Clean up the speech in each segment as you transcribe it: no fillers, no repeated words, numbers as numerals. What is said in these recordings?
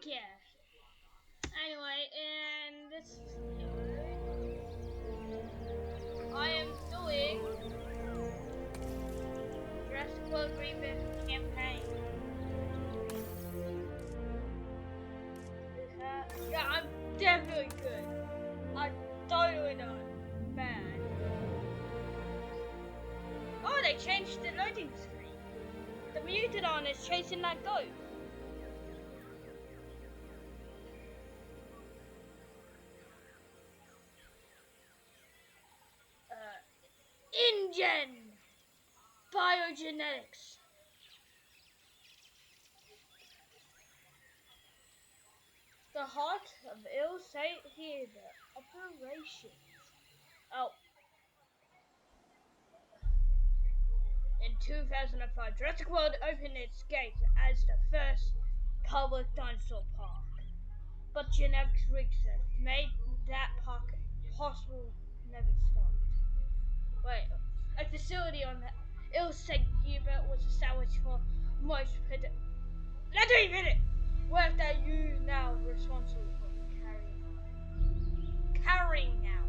yeah. Anyway, in this I am doing Jurassic rebirth campaign. Yeah, I'm definitely good. I'm totally not bad. Oh, they changed the loading screen. The Mutadon is chasing that goat. InGen Biogenetics. The heart of ill state here, the operations. Oh. In 2005, Jurassic World opened its gates as the first public dinosaur park. But genetics research made that park possible never stopped. Wait, a facility on the ill-state Hubert was established for most Let me finish! Work that you now responsible for carrying out.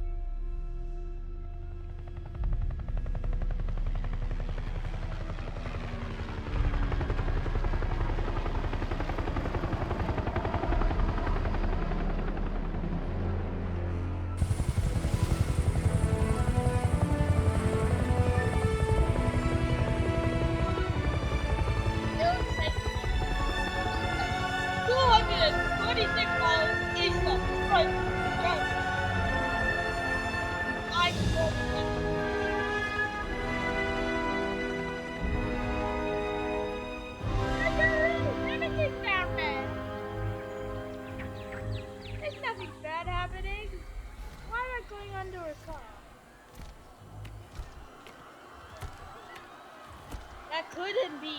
That couldn't be.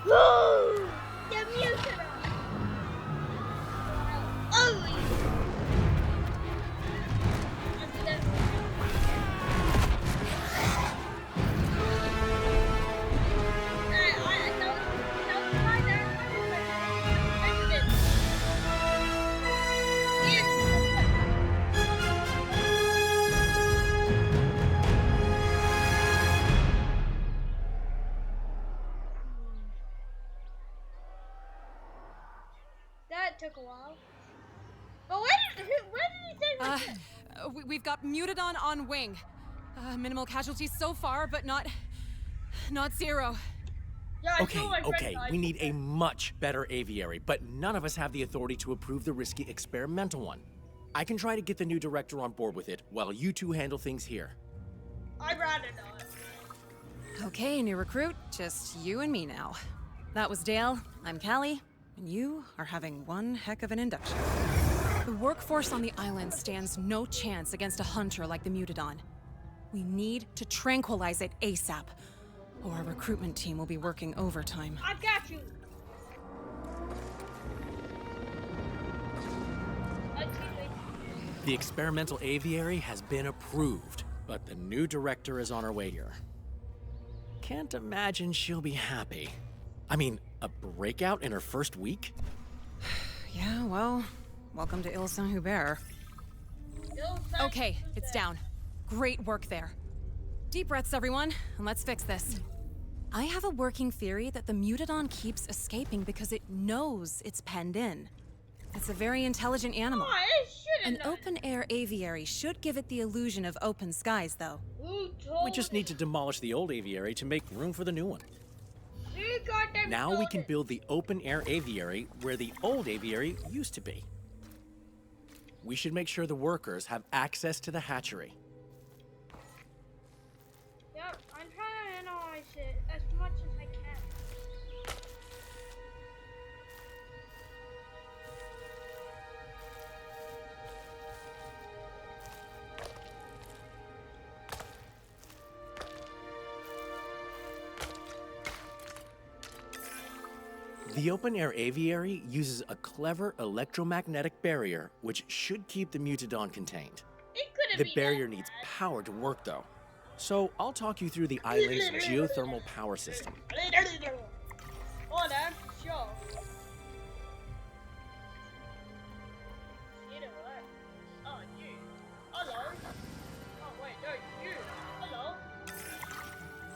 Woo! The Mutadon! Ugly! That took a while. But where did he say We've got Mutadon on wing. Minimal casualties so far, but not zero. Yeah, Okay, we need a much better aviary, but none of us have the authority to approve the risky experimental one. I can try to get the new director on board with it, while you two handle things here. I'd rather not. Okay, new recruit, just you and me now. That was Dale, I'm Callie, and you are having one heck of an induction. The workforce on the island stands no chance against a hunter like the Mutadon. We need to tranquilize it ASAP, or our recruitment team will be working overtime. I got you! The experimental aviary has been approved, but the new director is on her way here. Can't imagine she'll be happy. I mean, a breakout in her first week? Yeah, well, welcome to Ile Saint-Hubert. Okay, it's down. Great work there. Deep breaths, everyone, and let's fix this. I have a working theory that the Mutadon keeps escaping because it knows it's penned in. It's a very intelligent animal. An open-air aviary should give it the illusion of open skies, though. We just need to demolish the old aviary to make room for the new one. Now we can build the open-air aviary where the old aviary used to be. We should make sure the workers have access to the hatchery. Yep, I'm trying to analyze it as much as I can. The open-air aviary uses a clever electromagnetic barrier which should keep the Mutadon contained. The barrier needs power to work, though. So I'll talk you through the island's geothermal power system.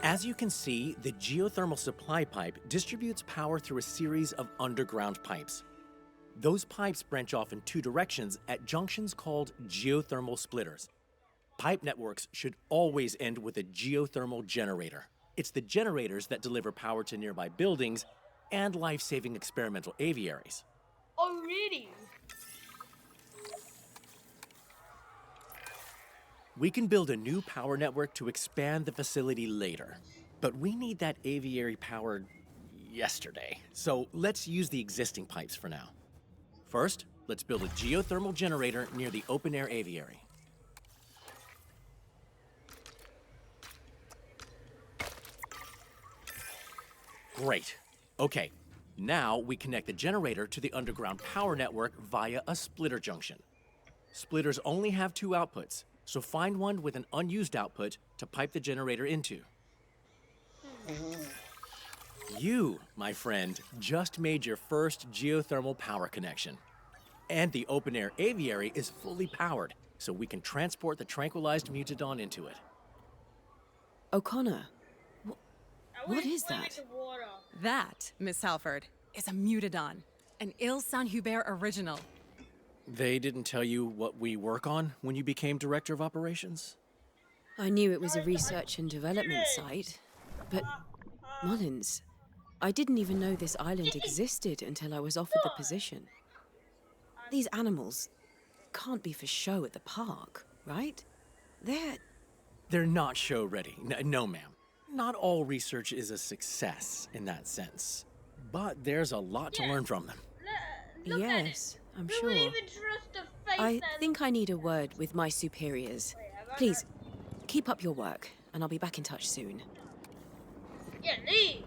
As you can see, the geothermal supply pipe distributes power through a series of underground pipes. Those pipes branch off in two directions at junctions called geothermal splitters. Pipe networks should always end with a geothermal generator. It's the generators that deliver power to nearby buildings and life-saving experimental aviaries. Oh, really? We can build a new power network to expand the facility later, but we need that aviary powered yesterday. So let's use the existing pipes for now. First, let's build a geothermal generator near the open-air aviary. Great. Okay, now we connect the generator to the underground power network via a splitter junction. Splitters only have two outputs, so find one with an unused output to pipe the generator into. You, my friend, just made your first geothermal power connection. And the open-air aviary is fully powered, so we can transport the tranquilized mutadon into it. O'Connor, what is that? That, Miss Halford, is a mutadon, an Il Saint-Hubert original. They didn't tell you what we work on when you became Director of Operations? I knew it was a research and development site, but Mullins, I didn't even know this island existed until I was offered the position. These animals can't be for show at the park, right? They're not show ready. No, ma'am. Not all research is a success in that sense, but there's a lot to learn from them. Yes, I'm sure. I think I need a word with my superiors. Please, keep up your work, and I'll be back in touch soon. Yeah, leave.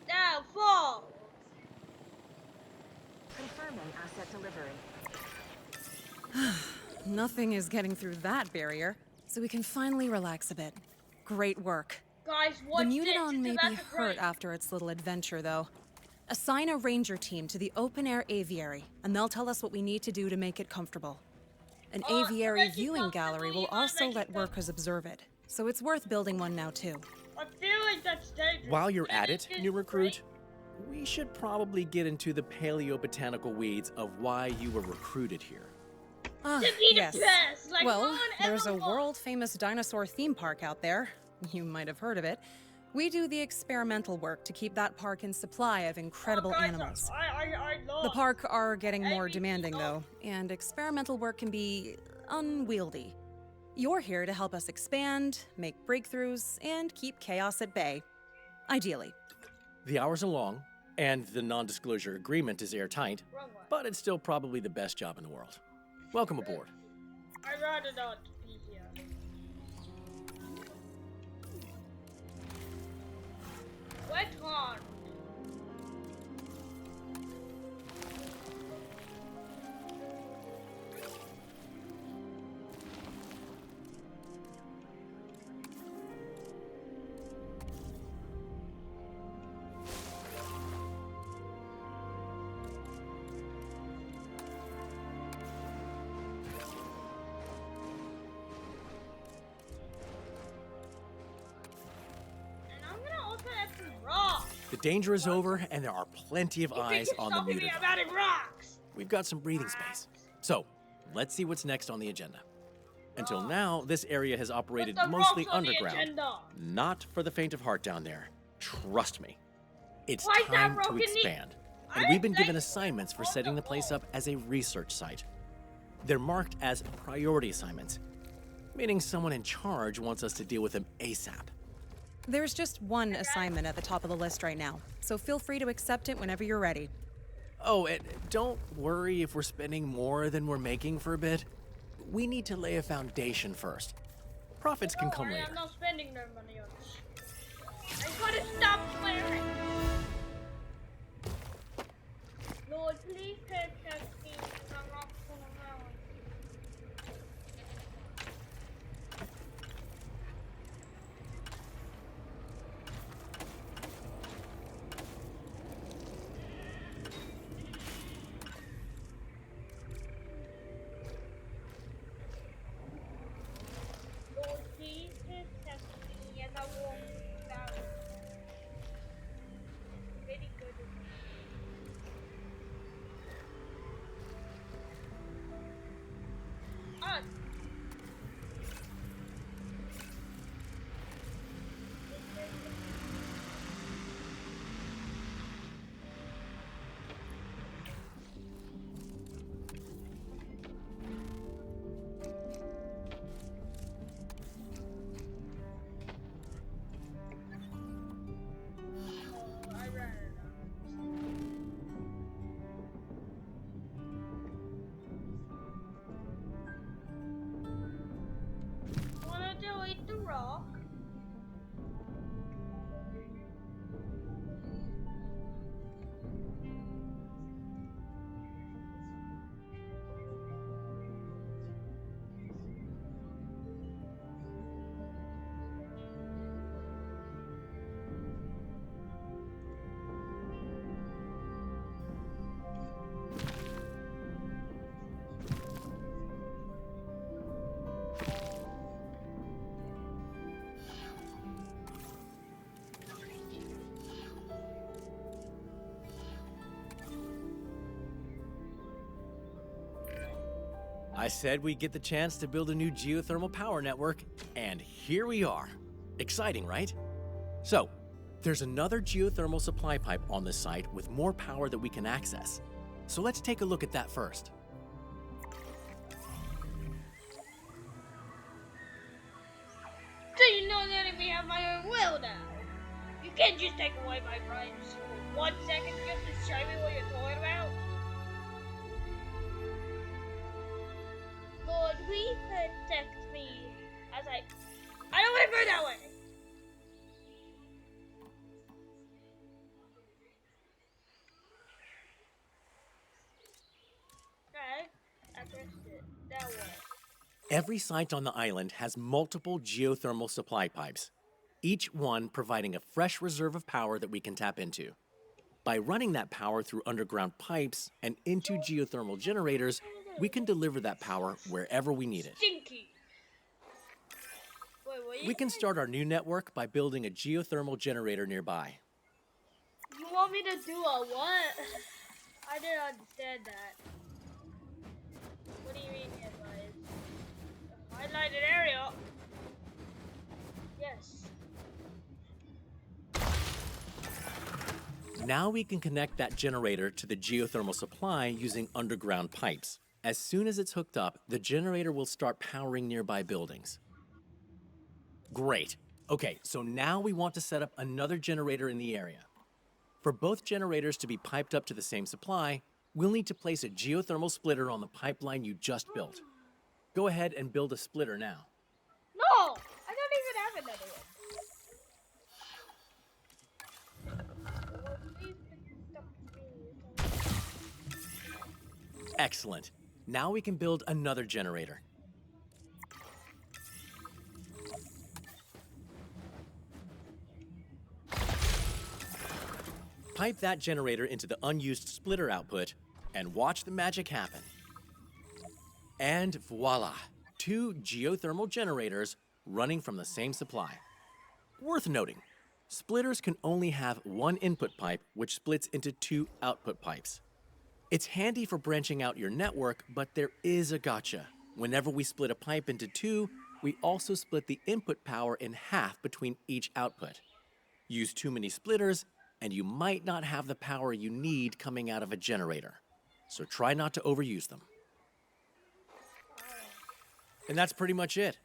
Now, fall. Confirming asset delivery. Nothing is getting through that barrier, so we can finally relax a bit. Great work. Guys, The watch mutadon may this. be hurt after its little adventure, though. Assign a ranger team to the open-air aviary, and they'll tell us what we need to do to make it comfortable. An aviary make it viewing comfortable, gallery you will might also make it let workers observe it, so it's worth building one now, too. I feel like that's dangerous. While you're at it, new recruit, we should probably get into the paleobotanical weeds of why you were recruited here. Yes. Like Well, there's a world-famous dinosaur theme park out there. You might have heard of it. We do the experimental work to keep that park in supply of incredible animals. I love The park are getting more demanding, though, and experimental work can be unwieldy. You're here to help us expand, make breakthroughs, and keep chaos at bay. Ideally. The hours are long, and the non-disclosure agreement is airtight, but it's still probably the best job in the world. Welcome aboard. I'd rather not be here. Wet on. And I'm gonna also add some rocks. The danger is over, and there are plenty of eyes on the Stopping me mutadon. about it rocks. We've got some breathing space. So, let's see what's next on the agenda. Until now, this area has operated Put the mostly rocks on the underground. agenda. Not for the faint of heart down there. Trust me. It's Why is that time rock to in the- expand. I And we've been didn't given say- assignments for setting the place up as a research site. They're marked as priority assignments, meaning someone in charge wants us to deal with them ASAP. There's just one assignment at the top of the list right now, so feel free to accept it whenever you're ready. Oh, and don't worry if we're spending more than we're making for a bit. We need to lay a foundation first. Profits can come later. I'm not spending no money on this. I gotta stop swearing. Lord, please protect me from the rocks on around. rock. I said we'd get the chance to build a new geothermal power network, and here we are. Exciting, right? So, there's another geothermal supply pipe on this site with more power that we can access. So let's take a look at that first. So you know that we have my own will now. You can't just take away my rights for 1 second just to show me what you're talking about. Lord, we protect me as I don't want to go that way. Okay, I pressed it that way. Every site on the island has multiple geothermal supply pipes, each one providing a fresh reserve of power that we can tap into. By running that power through underground pipes and into geothermal generators, we can deliver that power wherever we need it. Stinky. Wait, what We can start our new network by building a geothermal generator nearby. You want me to do a what? I didn't understand that. What do you mean, guys? Highlighted area. Yes. Now we can connect that generator to the geothermal supply using underground pipes. As soon as it's hooked up, the generator will start powering nearby buildings. Great. Okay, so now we want to set up another generator in the area. For both generators to be piped up to the same supply, we'll need to place a geothermal splitter on the pipeline you just built. Go ahead and build a splitter now. No! I don't even have another one. Excellent. Now we can build another generator. Pipe that generator into the unused splitter output and watch the magic happen. And voila, 2 geothermal generators running from the same supply. Worth noting, splitters can only have one input pipe which splits into 2 output pipes. It's handy for branching out your network, but there is a gotcha. Whenever we split a pipe into 2, we also split the input power in half between each output. Use too many splitters, and you might not have the power you need coming out of a generator. So try not to overuse them. And that's pretty much it.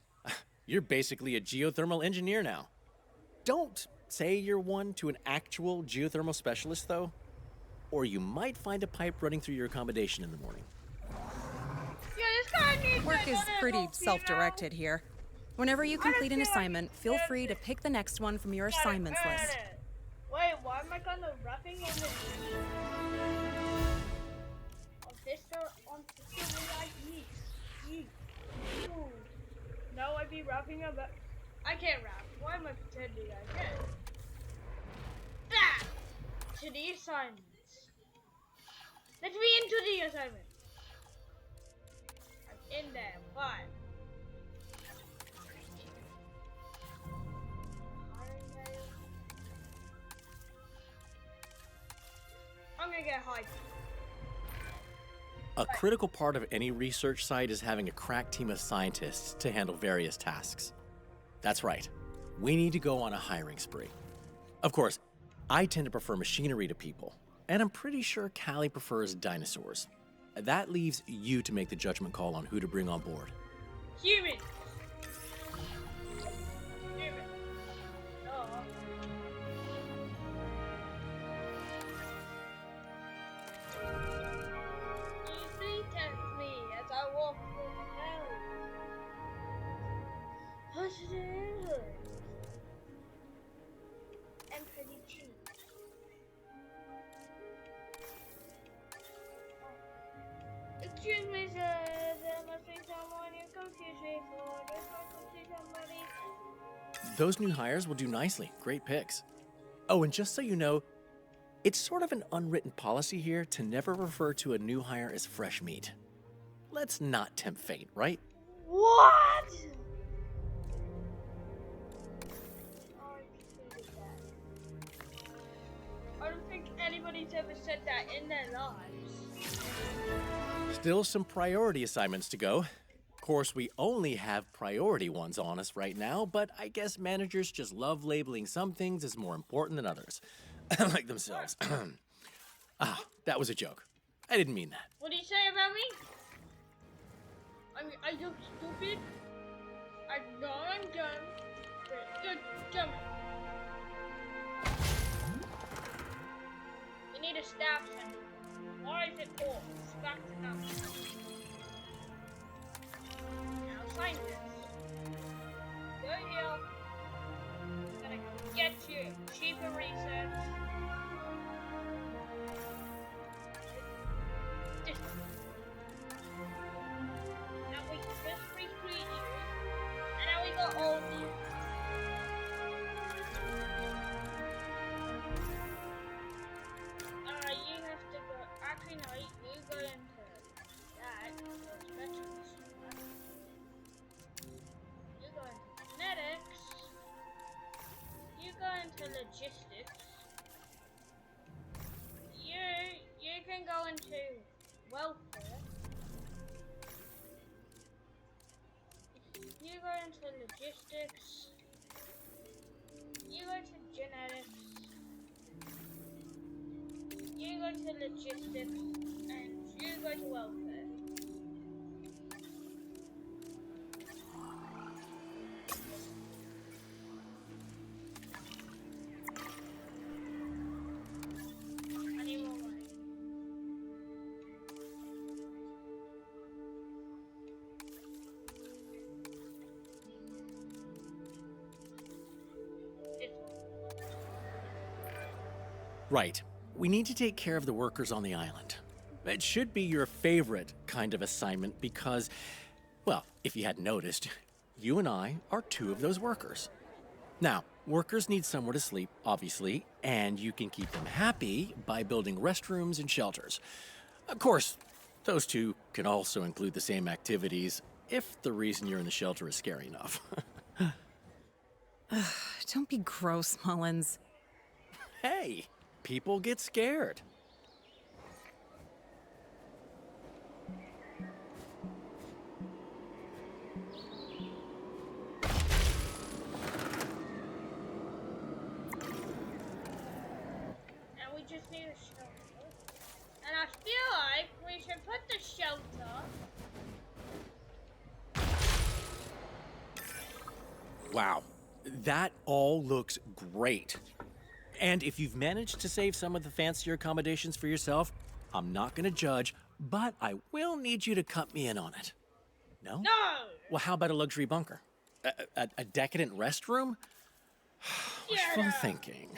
You're basically a geothermal engineer now. Don't say you're one to an actual geothermal specialist, though, or you might find a pipe running through your accommodation in the morning. Yeah, this guy needs Work is another pretty little self-directed here. Whenever you complete an assignment, feel free to pick the next one from your assignments list. Wait, why am I kind of roughing in the on this like yeet. Ooh. No, I'd be roughing up. I can't rap. Why am I pretending I can? That to the assignments. Let me into the assignment. I'm in there. Why? I'm gonna get high. A critical part of any research site is having a crack team of scientists to handle various tasks. That's right, we need to go on a hiring spree. Of course, I tend to prefer machinery to people, and I'm pretty sure Callie prefers dinosaurs. That leaves you to make the judgment call on who to bring on board. Human. Human. No. Easy test me as I walk through the valley. Push it in. Excuse me, sir. There must be someone you confuse me for. Just want to see somebody. Those new hires will do nicely. Great picks. Oh, and just so you know, it's sort of an unwritten policy here to never refer to a new hire as fresh meat. Let's not tempt fate, right? What? I don't think anybody's ever said that in their lives. Still some priority assignments to go. Of course, we only have priority ones on us right now, but I guess managers just love labeling some things as more important than others. Like themselves. That was a joke. I didn't mean that. What do you say about me? I look stupid? I know I'm dumb. You're dumb. You need a staff center. Why is it all back to nothing? Now sign this. Go here. I'm gonna get you cheaper research. This. Now we just recreate you. And now we got all of you. You have to go. Actually, no, you go into that. You go into genetics. You go into logistics. You can go into welfare. You go into logistics. You go to genetics. You go to logistics, and you go to welfare. I need more money. Right. We need to take care of the workers on the island. It should be your favorite kind of assignment because, well, if you hadn't noticed, you and I are two of those workers. Now, workers need somewhere to sleep, obviously, and you can keep them happy by building restrooms and shelters. Of course, those two can also include the same activities if the reason you're in the shelter is scary enough. Don't be gross, Mullins. Hey, people get scared. And we just need a shelter. And I feel like we should put the shelter. Wow, that all looks great. And if you've managed to save some of the fancier accommodations for yourself, I'm not going to judge, but I will need you to cut me in on it. No? No! Well, how about a luxury bunker? A decadent restroom? Wishful thinking.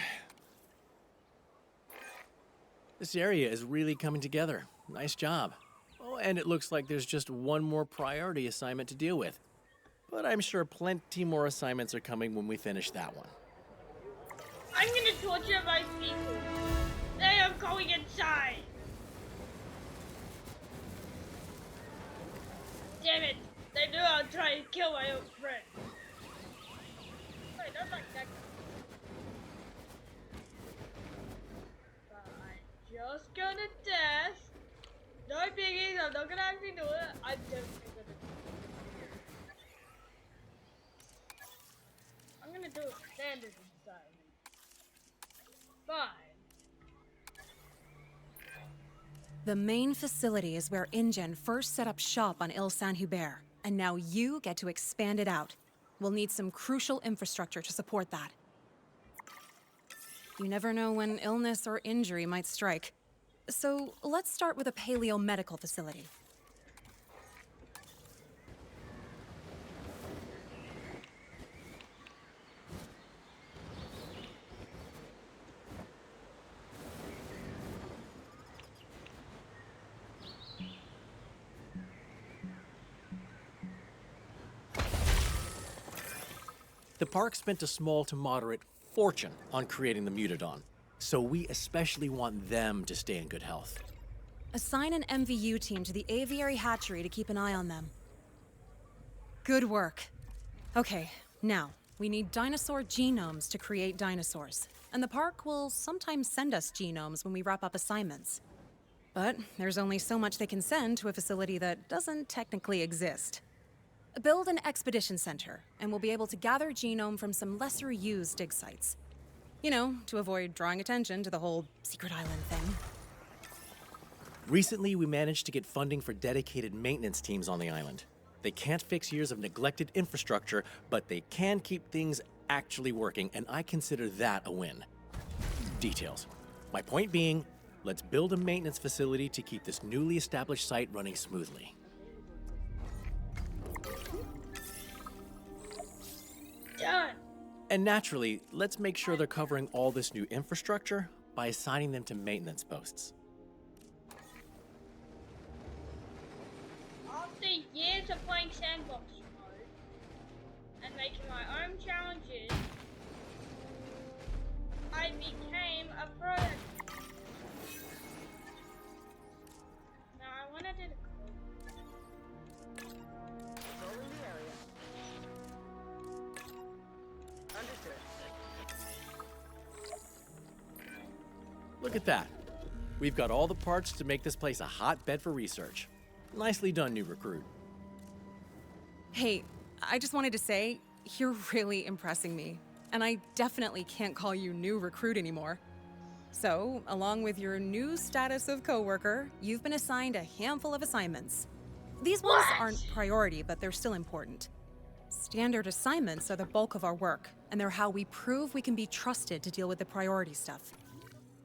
This area is really coming together. Nice job. Oh, and it looks like there's just one more priority assignment to deal with. But I'm sure plenty more assignments are coming when we finish that one. I'm gonna torture my people. They are going inside. Damn it! They knew I would try and kill my own friend. Wait, not like that. But I'm just gonna test. No biggies. I'm not gonna actually do it. I'm just gonna do it. I'm gonna do a standard assignment. Fine. The main facility is where InGen first set up shop on Ile Saint-Hubert, and now you get to expand it out. We'll need some crucial infrastructure to support that. You never know when illness or injury might strike. So let's start with a paleo-medical facility. The park spent a small to moderate fortune on creating the Mutodon, so we especially want them to stay in good health. Assign an MVU team to the aviary hatchery to keep an eye on them. Good work. Okay, now, we need dinosaur genomes to create dinosaurs. And the park will sometimes send us genomes when we wrap up assignments. But there's only so much they can send to a facility that doesn't technically exist. Build an expedition center, and we'll be able to gather genome from some lesser-used dig sites. You know, to avoid drawing attention to the whole secret island thing. Recently, we managed to get funding for dedicated maintenance teams on the island. They can't fix years of neglected infrastructure, but they can keep things actually working, and I consider that a win. Details. My point being, let's build a maintenance facility to keep this newly established site running smoothly. Done. And naturally, let's make sure they're covering all this new infrastructure by assigning them to maintenance posts. After years of playing sandbox mode and making my own challenges, I became a pro. Now I want to do the Controlling the area. Understood. Look at that. We've got all the parts to make this place a hotbed for research. Nicely done, new recruit. Hey, I just wanted to say, you're really impressing me. And I definitely can't call you new recruit anymore. So, along with your new status of coworker, you've been assigned a handful of assignments. These ones aren't priority, but they're still important. Standard assignments are the bulk of our work, and they're how we prove we can be trusted to deal with the priority stuff.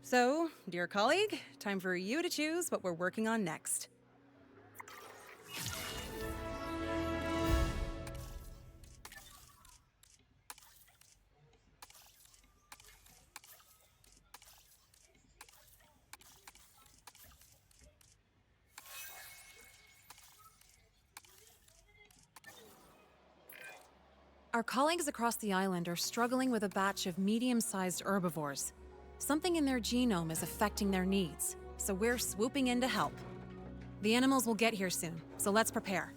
So, dear colleague, time for you to choose what we're working on next. Our colleagues across the island are struggling with a batch of medium-sized herbivores. Something in their genome is affecting their needs, so we're swooping in to help. The animals will get here soon, so let's prepare.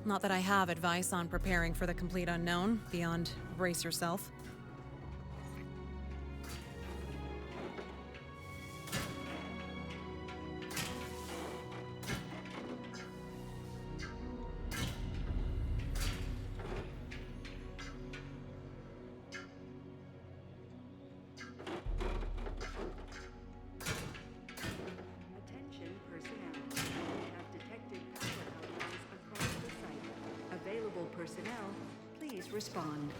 Not that I have advice on preparing for the complete unknown, beyond brace yourself. Attention personnel. We have detected power outages across the site. Available personnel, please respond.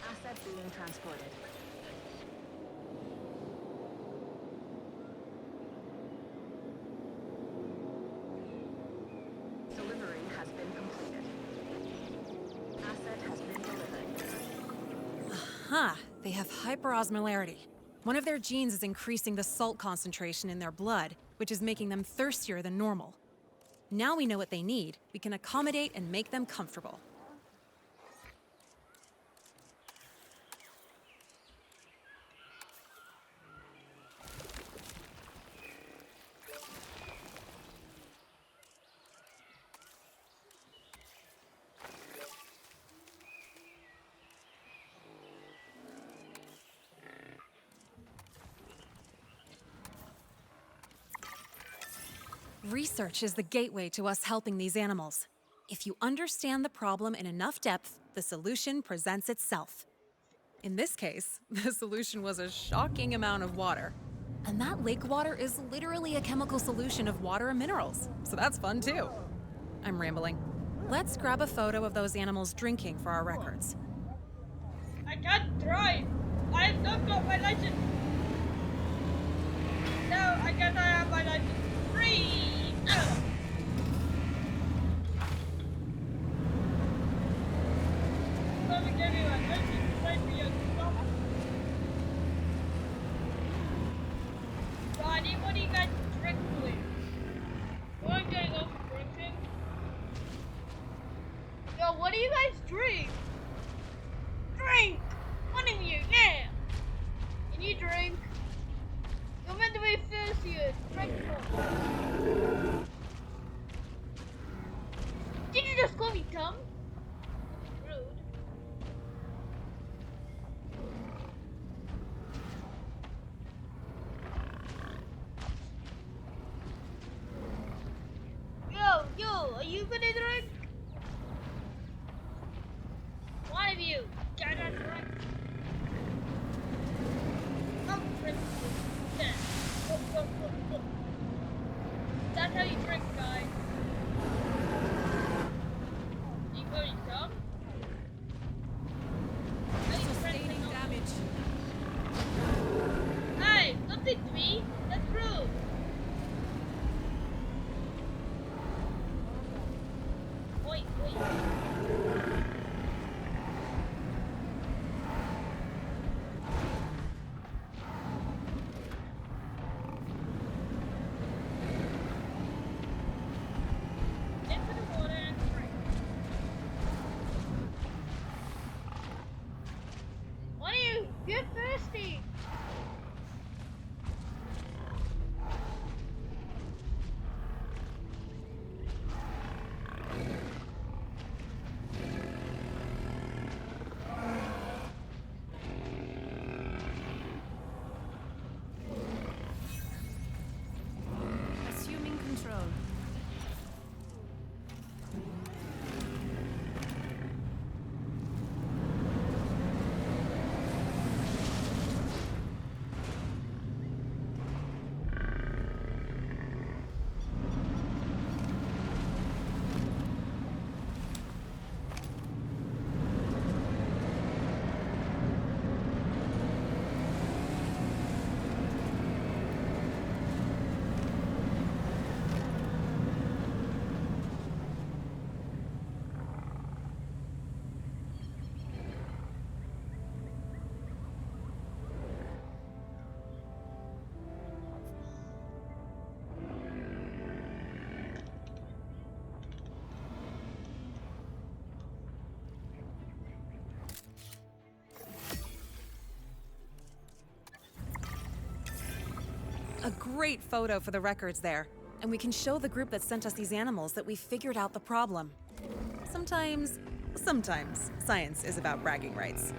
Asset being transported. Delivery has been completed. Asset has been delivered. Huh, they have hyperosmolarity. One of their genes is increasing the salt concentration in their blood, which is making them thirstier than normal. Now we know what they need, we can accommodate and make them comfortable. Research is the gateway to us helping these animals. If you understand the problem in enough depth, the solution presents itself. In this case, the solution was a shocking amount of water. And that lake water is literally a chemical solution of water and minerals, so that's fun too. I'm rambling. Let's grab a photo of those animals drinking for our records. I can't drive. I have not got my license. No, I guess I have my license. Free. Let me give you a license plate for your stop. So I need one of you guys to drink, please. We're going off. drink for? Did you just call me dumb? Rude. Yo, are you gonna drink? One of you, gotta drink. I'm drinking. Yeah. Look. That's how you drink, guys. You going dumb? Sustaining damage. Hey, nothing to me. That's rude. Wait. Into the water and drink. Why do you get thirsty? Assuming control. A great photo for the records there. And we can show the group that sent us these animals that we figured out the problem. Sometimes, science is about bragging rights.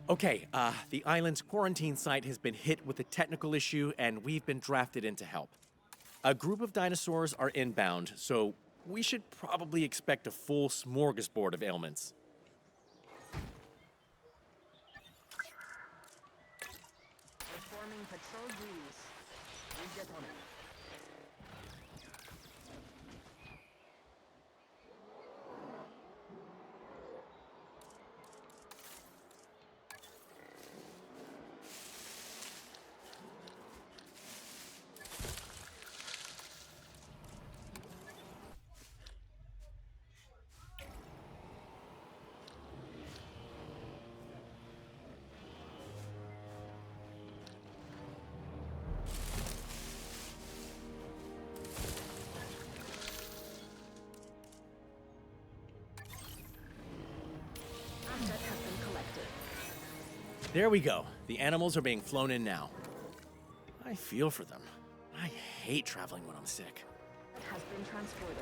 Okay, the island's quarantine site has been hit with a technical issue, and we've been drafted in to help. A group of dinosaurs are inbound, so we should probably expect a full smorgasbord of ailments. Performing patrol duties. We get on it. Asset has been collected. There we go. The animals are being flown in now. I feel for them. I hate traveling when I'm sick. It has been transported.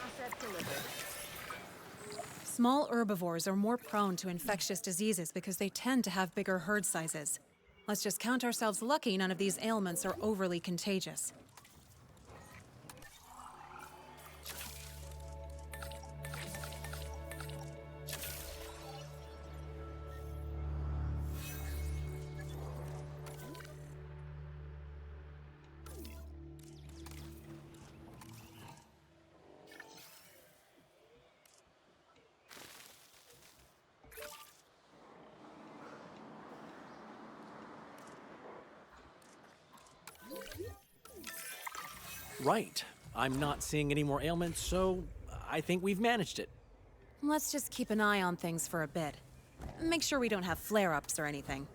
Asset delivered. Small herbivores are more prone to infectious diseases because they tend to have bigger herd sizes. Let's just count ourselves lucky none of these ailments are overly contagious. Right. I'm not seeing any more ailments, so I think we've managed it. Let's just keep an eye on things for a bit. Make sure we don't have flare-ups or anything.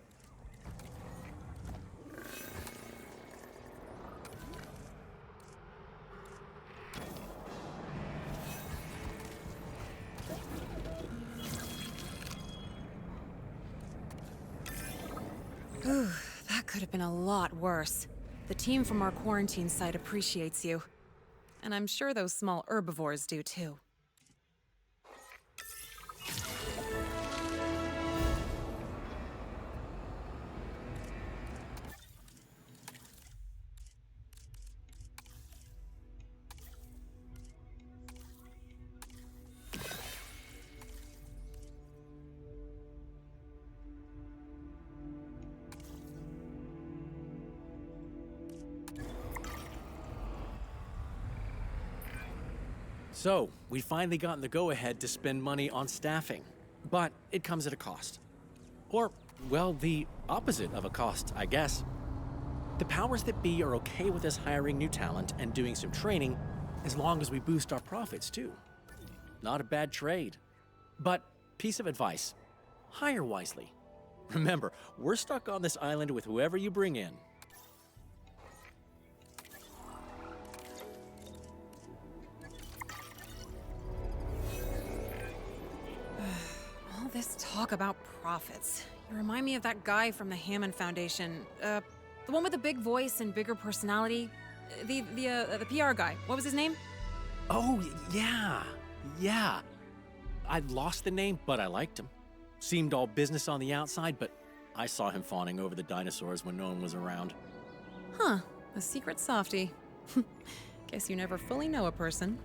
Ooh, that could have been a lot worse. The team from our quarantine site appreciates you. And I'm sure those small herbivores do too. So, we finally gotten the go-ahead to spend money on staffing. But it comes at a cost. Or, well, the opposite of a cost, I guess. The powers that be are okay with us hiring new talent and doing some training as long as we boost our profits, too. Not a bad trade. But, piece of advice, hire wisely. Remember, we're stuck on this island with whoever you bring in. All this talk about profits. You remind me of that guy from the Hammond Foundation. The one with the big voice and bigger personality. The PR guy. What was his name? Oh, yeah. I'd lost the name, but I liked him. Seemed all business on the outside, but I saw him fawning over the dinosaurs when no one was around. Huh. A secret softie. Guess you never fully know a person.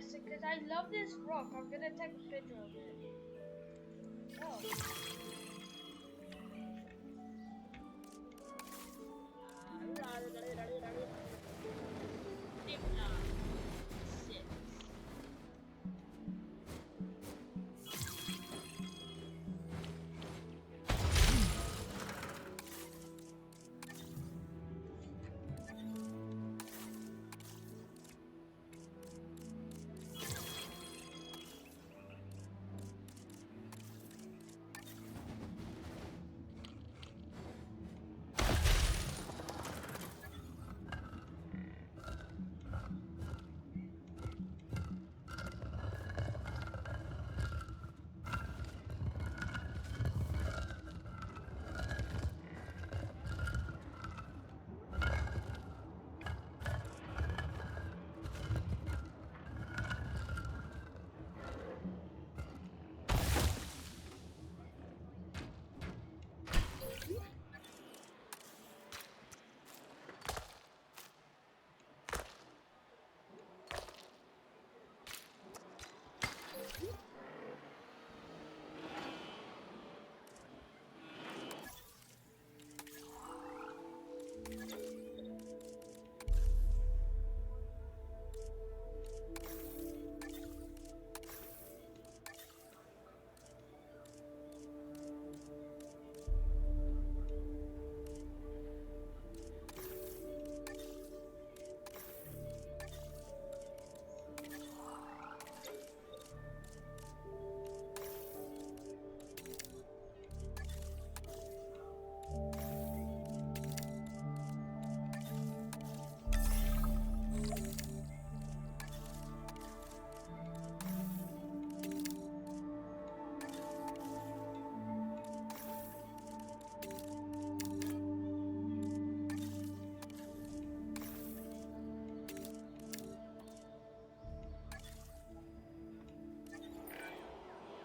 this because I love this rock. I'm gonna take a picture of it. Oh.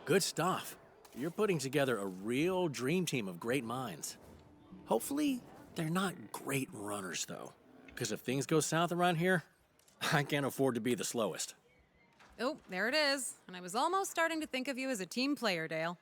Good stuff. You're putting together a real dream team of great minds. Hopefully, they're not great runners, though. Because if things go south around here, I can't afford to be the slowest. Oh, there it is. And I was almost starting to think of you as a team player, Dale.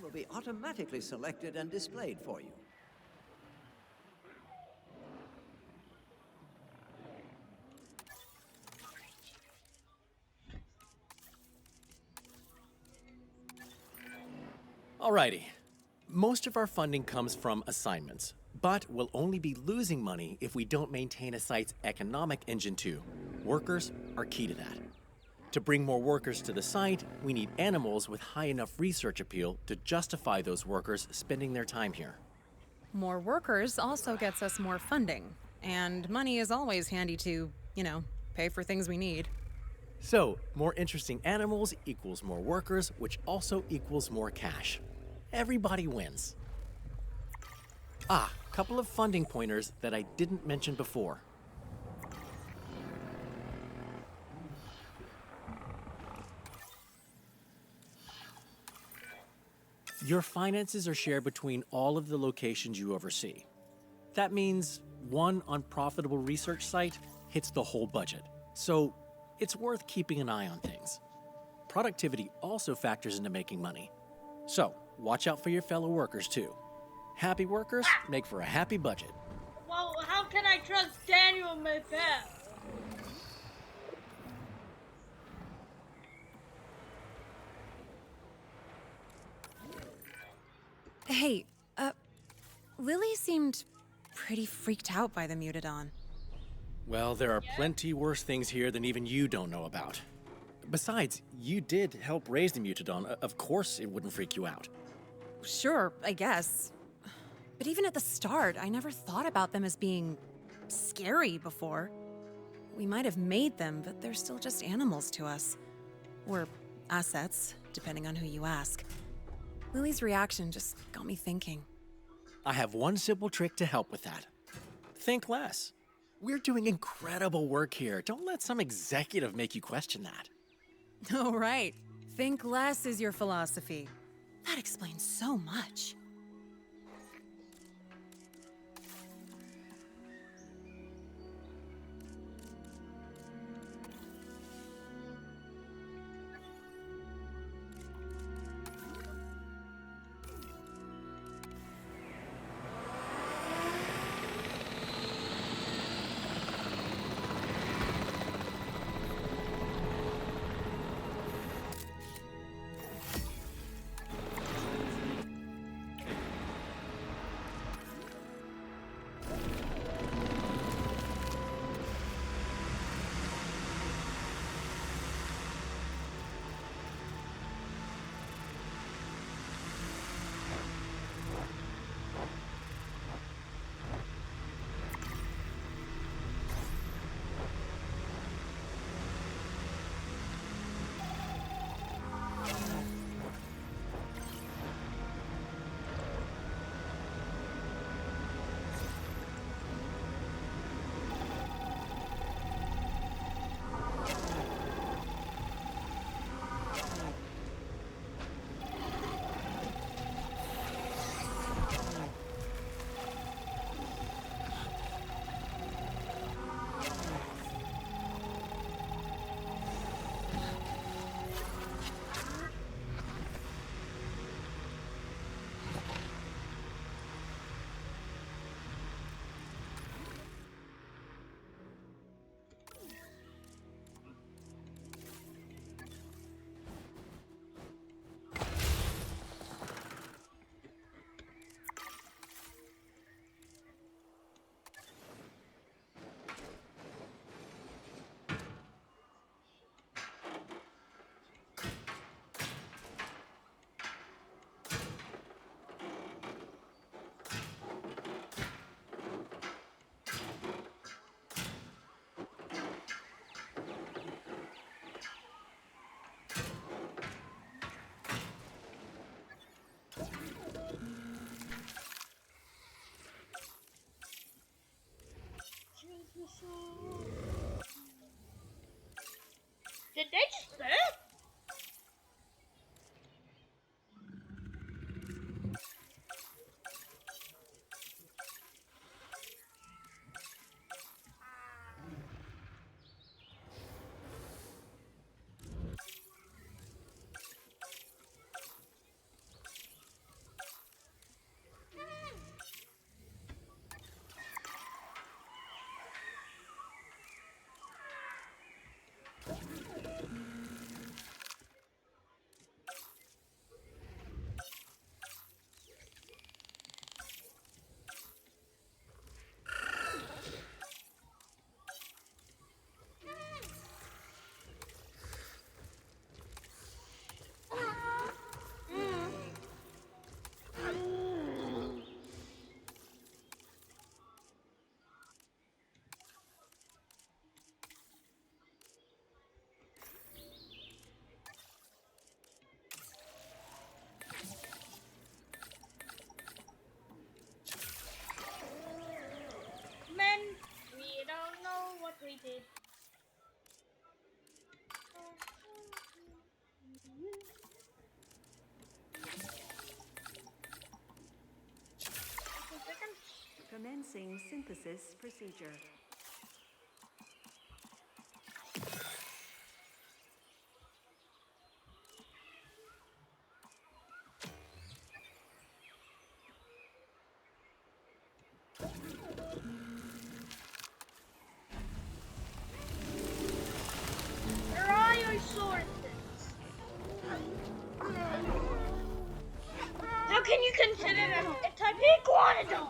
Will be automatically selected and displayed for you. Alrighty. Most of our funding comes from assignments, but we'll only be losing money if we don't maintain a site's economic engine too. Workers are key to that. To bring more workers to the site, we need animals with high enough research appeal to justify those workers spending their time here. More workers also gets us more funding, and money is always handy to, pay for things we need. So, more interesting animals equals more workers, which also equals more cash. Everybody wins. Couple of funding pointers that I didn't mention before. Your finances are shared between all of the locations you oversee. That means one unprofitable research site hits the whole budget, so it's worth keeping an eye on things. Productivity also factors into making money, so watch out for your fellow workers too. Happy workers make for a happy budget. Well, how can I trust Daniel Mabel? Hey, Lily seemed pretty freaked out by the Mutadon. Well, there are plenty worse things here than even you don't know about. Besides, you did help raise the Mutadon. Of course it wouldn't freak you out. Sure, I guess. But even at the start, I never thought about them as being scary before. We might have made them, but they're still just animals to us. Or assets, depending on who you ask. Lily's reaction just got me thinking. I have one simple trick to help with that. Think less. We're doing incredible work here. Don't let some executive make you question that. Oh, right. Think less is your philosophy. That explains so much. Did they just burp? Men, we don't know what we did. Commencing synthesis procedure. How can you consider that a type iguanodon?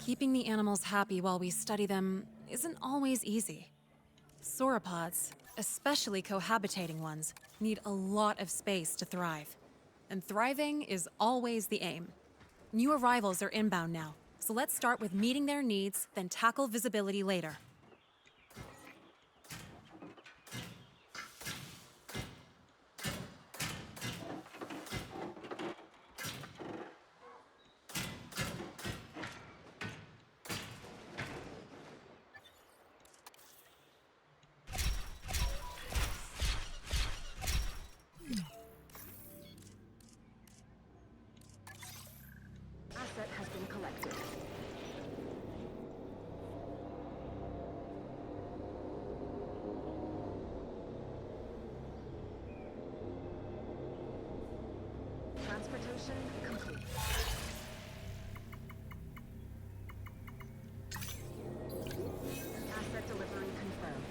Keeping the animals happy while we study them isn't always easy. Sauropods, especially cohabitating ones, need a lot of space to thrive. And thriving is always the aim. New arrivals are inbound now, so let's start with meeting their needs, then tackle visibility later. Asset has been collected. Transportation complete. Asset delivery confirmed.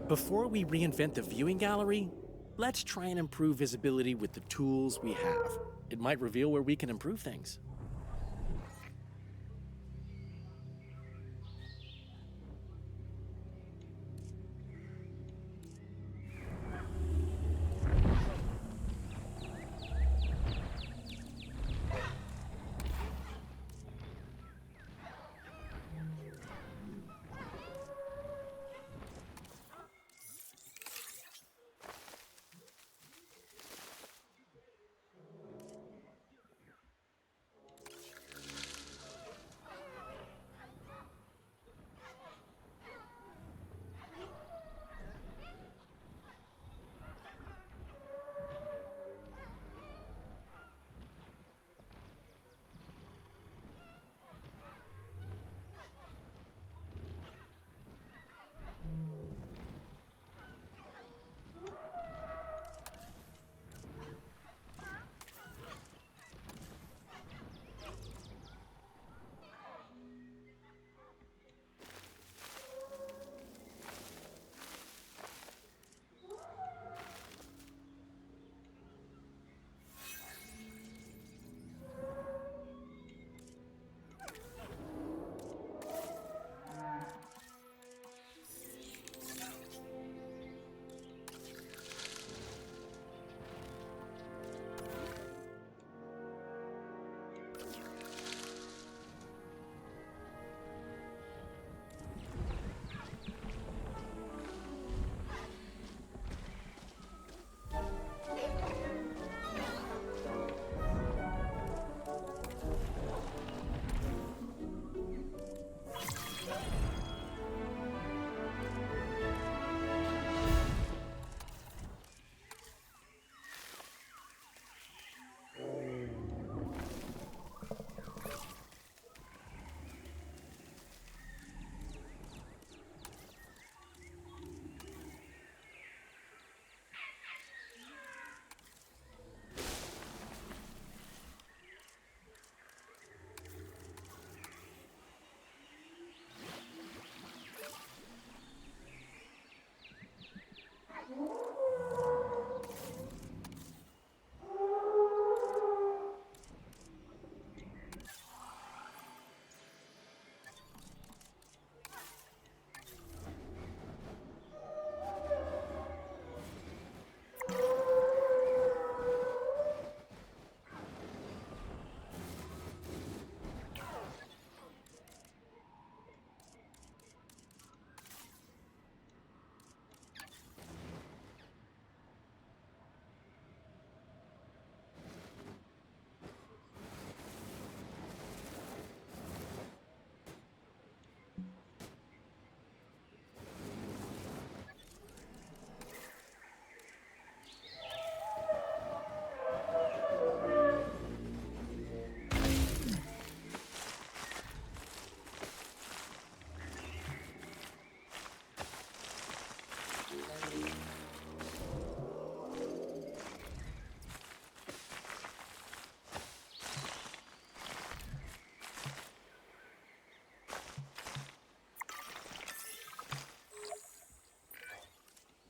Before we reinvent the viewing gallery, let's try and improve visibility with the tools we have. It might reveal where we can improve things.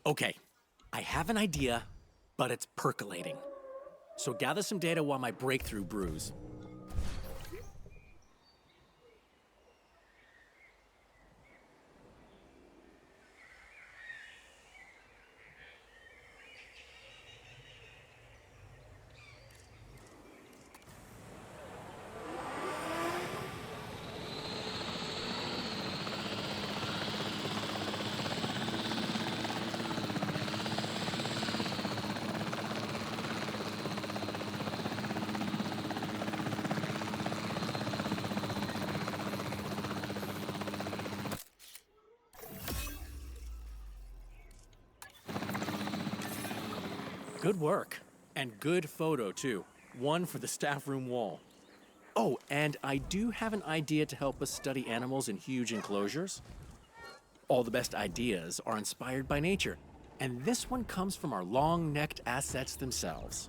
Okay, I have an idea, but it's percolating. So gather some data while my breakthrough brews. Good work. And good photo, too. One for the staff room wall. Oh, and I do have an idea to help us study animals in huge enclosures. All the best ideas are inspired by nature, and this one comes from our long-necked assets themselves.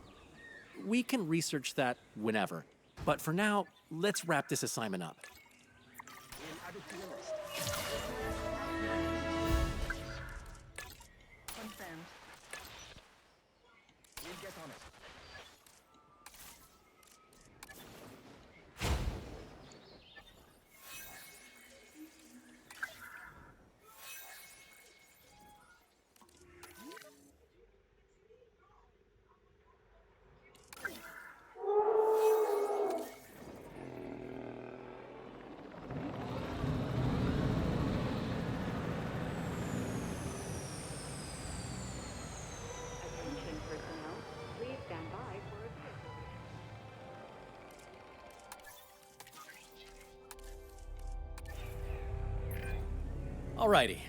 We can research that whenever, but for now, let's wrap this assignment up. Confirmed. We'll get on it. Attention personnel, please stand by for a vehicle. Alrighty.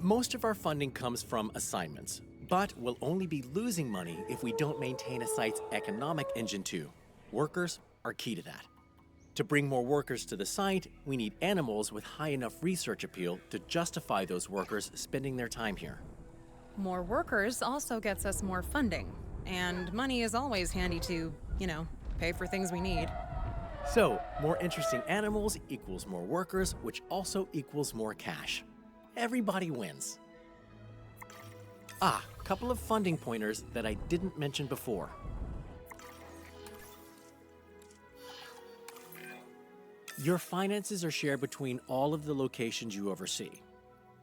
Most of our funding comes from assignments, but we'll only be losing money if we don't maintain a site's economic engine too. Workers are key to that. To bring more workers to the site, we need animals with high enough research appeal to justify those workers spending their time here. More workers also gets us more funding, and money is always handy to, pay for things we need. So, more interesting animals equals more workers, which also equals more cash. Everybody wins. Ah, couple of funding pointers that I didn't mention before. Your finances are shared between all of the locations you oversee.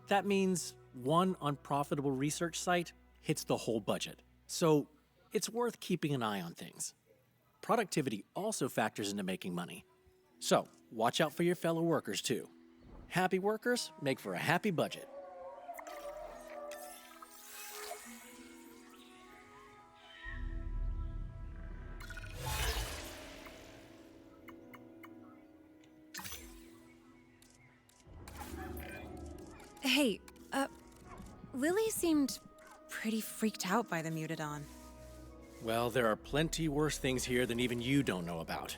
That means one unprofitable research site hits the whole budget. So it's worth keeping an eye on things. Productivity also factors into making money. So watch out for your fellow workers too. Happy workers make for a happy budget. Hey, Lily seemed pretty freaked out by the Mutadon. Well, there are plenty worse things here than even you don't know about.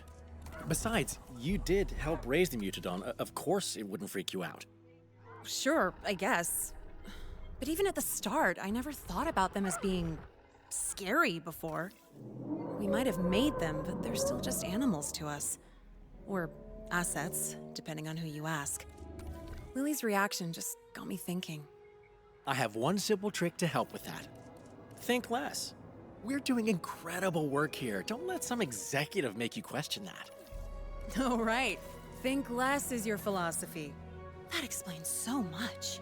Besides, you did help raise the Mutadon. Of course it wouldn't freak you out. Sure, I guess. But even at the start, I never thought about them as being scary before. We might have made them, but they're still just animals to us. Or assets, depending on who you ask. Lily's reaction just got me thinking. I have one simple trick to help with that. Think less. We're doing incredible work here. Don't let some executive make you question that. Oh, right. Think less is your philosophy. That explains so much.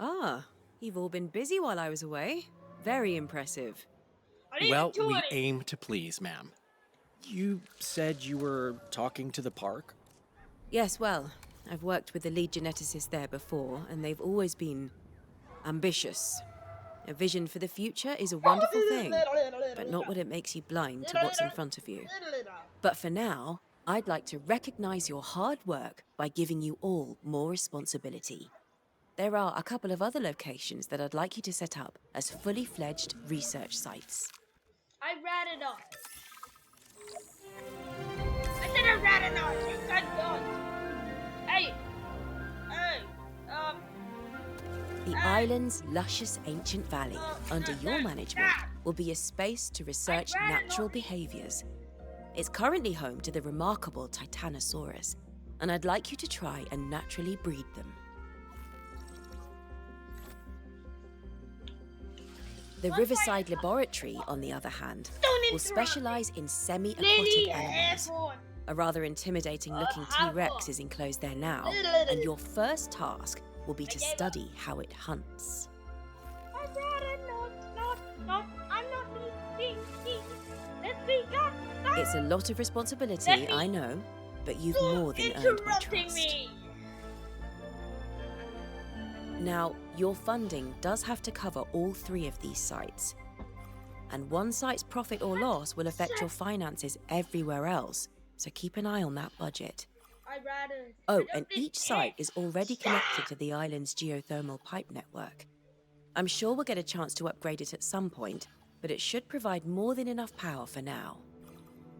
Ah, you've all been busy while I was away. Very impressive. I didn't Well, do we anything. aim to please, ma'am. You said you were talking to the park? Yes, well, I've worked with the lead geneticist there before, and they've always been ambitious. A vision for the future is a wonderful thing, but not when it makes you blind to what's in front of you. But for now, I'd like to recognize your hard work by giving you all more responsibility. There are a couple of other locations that I'd like you to set up as fully fledged research sites. I ratted on. I said I ratted on. I don't. Hey. The island's luscious ancient valley, under your management, will be a space to research natural behaviors. It's currently home to the remarkable Titanosaurus, and I'd like you to try and naturally breed them. The Riverside Laboratory, on the other hand, will specialize in semi-aquatic animals. A rather intimidating-looking T-Rex is enclosed there now, and your first task will be to study how it hunts. I'd rather not. I'm not being. Let's be done. It's a lot of responsibility, I know, but you've more than earned my trust. Me. Now, your funding does have to cover all 3 of these sites. And one site's profit or loss will affect your finances everywhere else, so keep an eye on that budget. I'd rather. Oh, and each site is already connected to the island's geothermal pipe network. I'm sure we'll get a chance to upgrade it at some point, but it should provide more than enough power for now.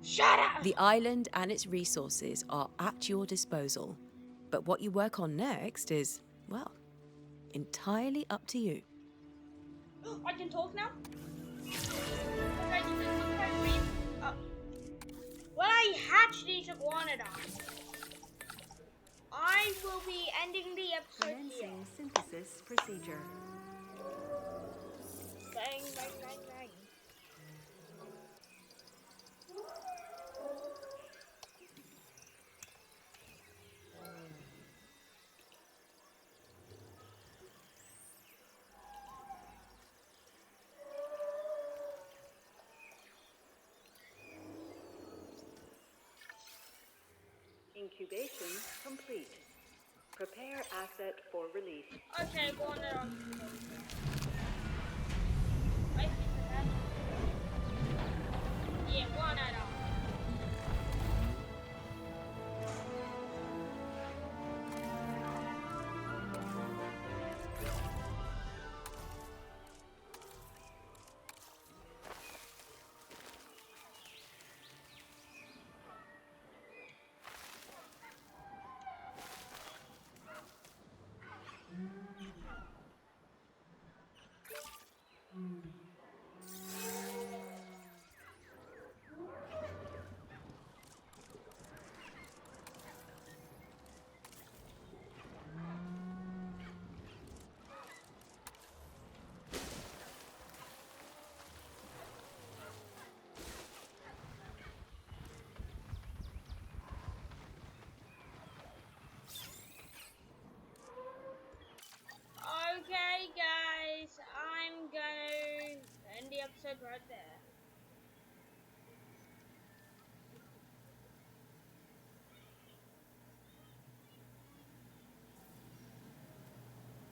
Shut up! The island and its resources are at your disposal, but what you work on next is, well, entirely up to you. I can talk now? When I hatch these iguanodons, I will be ending the episode here. Commencing synthesis procedure. Bang, bang, bang, bang. Incubation complete. Prepare asset for release. Okay, iguanodon. Yeah, iguanodon. Okay, guys, I'm gonna end the episode right there.